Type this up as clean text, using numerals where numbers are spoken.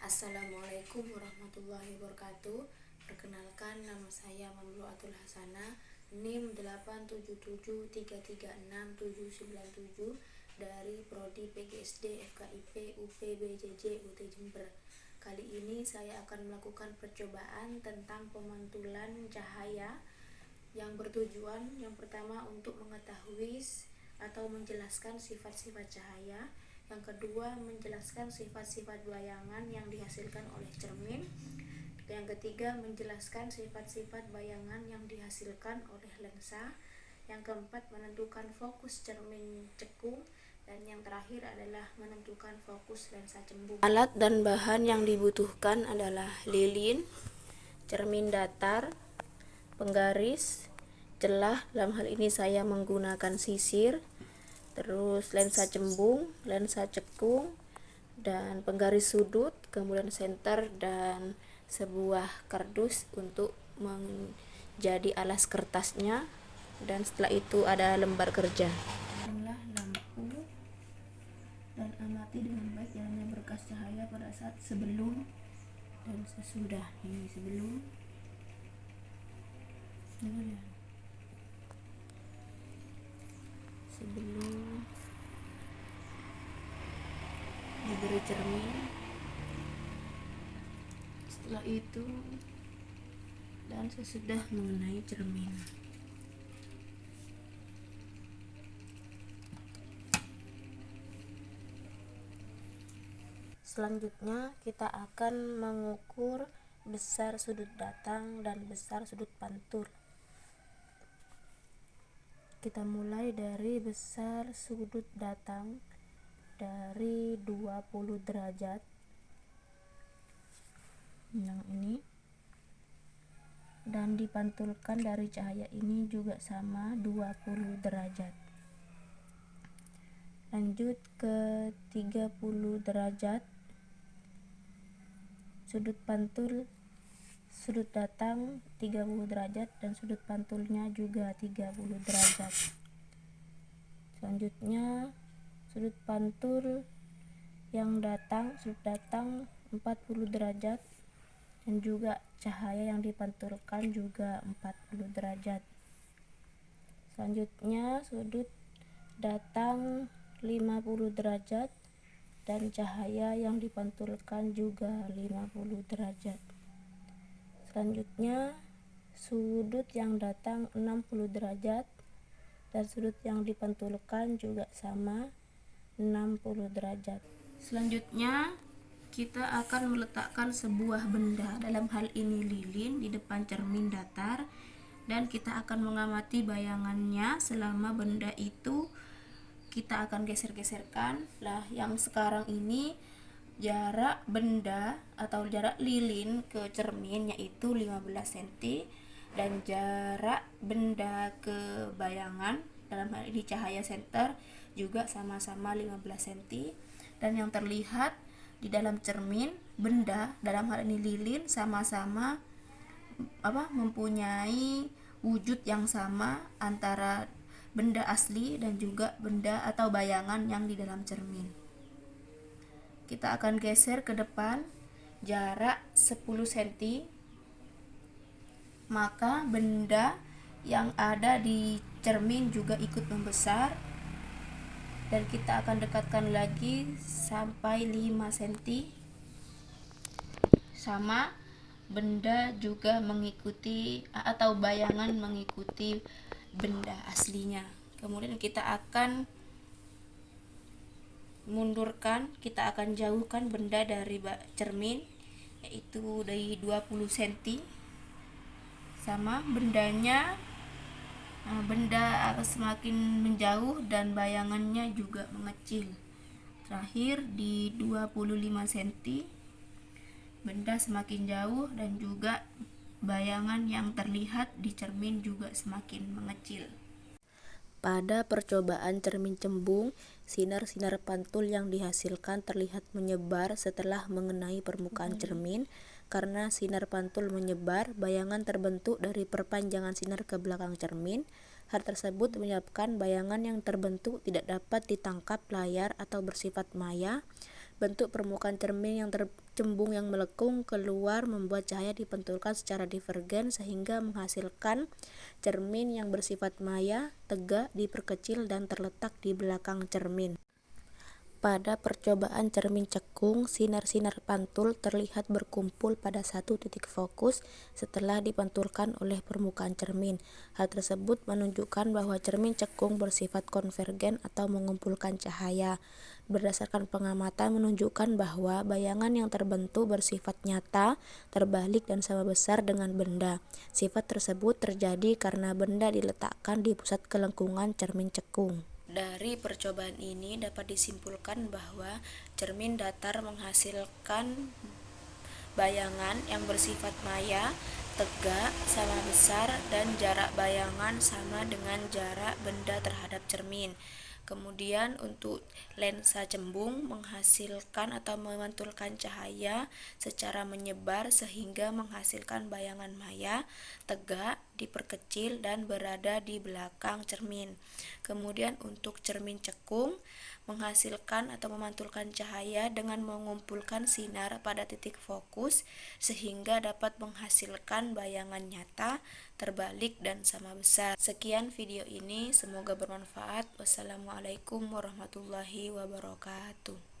Assalamualaikum warahmatullahi wabarakatuh. Perkenalkan, nama saya Mamluatul Hasanah, NIM 877336797 dari Prodi PGSD FKIP UPBJJ UT Jember. Kali ini saya akan melakukan percobaan tentang pemantulan cahaya yang bertujuan yang pertama untuk mengetahui atau menjelaskan sifat-sifat cahaya, yang kedua menjelaskan sifat-sifat bayangan yang dihasilkan oleh cermin, yang ketiga menjelaskan sifat-sifat bayangan yang dihasilkan oleh lensa, yang keempat menentukan fokus cermin cekung, dan yang terakhir adalah menentukan fokus lensa cembung. Alat dan bahan yang dibutuhkan adalah lilin, cermin datar, penggaris, celah, dalam hal ini saya menggunakan sisir, terus lensa cembung, lensa cekung, dan penggaris sudut, kemudian senter, dan sebuah kardus untuk menjadi alas kertasnya, dan setelah itu ada lembar kerja. Nyalakanlah lampu dan amati dengan baik jalannya berkas cahaya pada saat sebelum dan sesudah. Ini sebelum diberi cermin, setelah itu dan sesudah mengenai cermin. Selanjutnya kita akan mengukur besar sudut datang dan besar sudut pantul. Kita mulai dari besar sudut datang dari 20 derajat yang ini, dan dipantulkan dari cahaya ini juga sama 20 derajat. Lanjut ke 30 derajat, sudut pantul sudut datang 30 derajat dan sudut pantulnya juga 30 derajat. Selanjutnya sudut pantul yang sudut datang 40 derajat dan juga cahaya yang dipantulkan juga 40 derajat. Selanjutnya sudut datang 50 derajat dan cahaya yang dipantulkan juga 50 derajat. Selanjutnya sudut yang datang 60 derajat dan sudut yang dipantulkan juga sama 60 derajat. Selanjutnya kita akan meletakkan sebuah benda, dalam hal ini lilin, di depan cermin datar, dan kita akan mengamati bayangannya selama benda itu kita akan geser-geserkan. Lah, yang sekarang ini jarak benda atau jarak lilin ke cermin yaitu 15 cm, dan jarak benda ke bayangan, dalam hal ini cahaya senter, juga sama-sama 15 cm. Dan yang terlihat di dalam cermin, benda, dalam hal ini lilin, sama-sama mempunyai wujud yang sama antara benda asli dan juga benda atau bayangan yang di dalam cermin. Kita akan geser ke depan jarak 10 cm, maka benda yang ada di cermin juga ikut membesar, dan kita akan dekatkan lagi sampai 5 cm, sama benda juga mengikuti atau bayangan mengikuti benda aslinya. Kemudian kita akan kita akan jauhkan benda dari cermin, yaitu dari 20 cm, sama benda semakin menjauh dan bayangannya juga mengecil. Terakhir di 25 cm, benda semakin jauh dan juga bayangan yang terlihat di cermin juga semakin mengecil. Pada percobaan cermin cembung, sinar-sinar pantul yang dihasilkan terlihat menyebar setelah mengenai permukaan cermin. Karena sinar pantul menyebar, bayangan terbentuk dari perpanjangan sinar ke belakang cermin. Hal tersebut menyebabkan bayangan yang terbentuk tidak dapat ditangkap layar atau bersifat maya. Bentuk permukaan cermin yang cembung yang melengkung keluar membuat cahaya dipantulkan secara divergen sehingga menghasilkan cermin yang bersifat maya, tegak, diperkecil dan terletak di belakang cermin. Pada percobaan cermin cekung, sinar-sinar pantul terlihat berkumpul pada satu titik fokus setelah dipantulkan oleh permukaan cermin. Hal tersebut menunjukkan bahwa cermin cekung bersifat konvergen atau mengumpulkan cahaya. Berdasarkan pengamatan menunjukkan bahwa bayangan yang terbentuk bersifat nyata, terbalik dan sama besar dengan benda. Sifat tersebut terjadi karena benda diletakkan di pusat kelengkungan cermin cekung. Dari percobaan ini dapat disimpulkan bahwa cermin datar menghasilkan bayangan yang bersifat maya, tegak, sama besar, dan jarak bayangan sama dengan jarak benda terhadap cermin. Kemudian untuk lensa cembung menghasilkan atau memantulkan cahaya secara menyebar sehingga menghasilkan bayangan maya, tegak, diperkecil dan berada di belakang cermin. Kemudian untuk cermin cekung menghasilkan atau memantulkan cahaya dengan mengumpulkan sinar pada titik fokus sehingga dapat menghasilkan bayangan nyata, terbalik dan sama besar. Sekian video ini, semoga bermanfaat. Wassalamualaikum warahmatullahi wabarakatuh.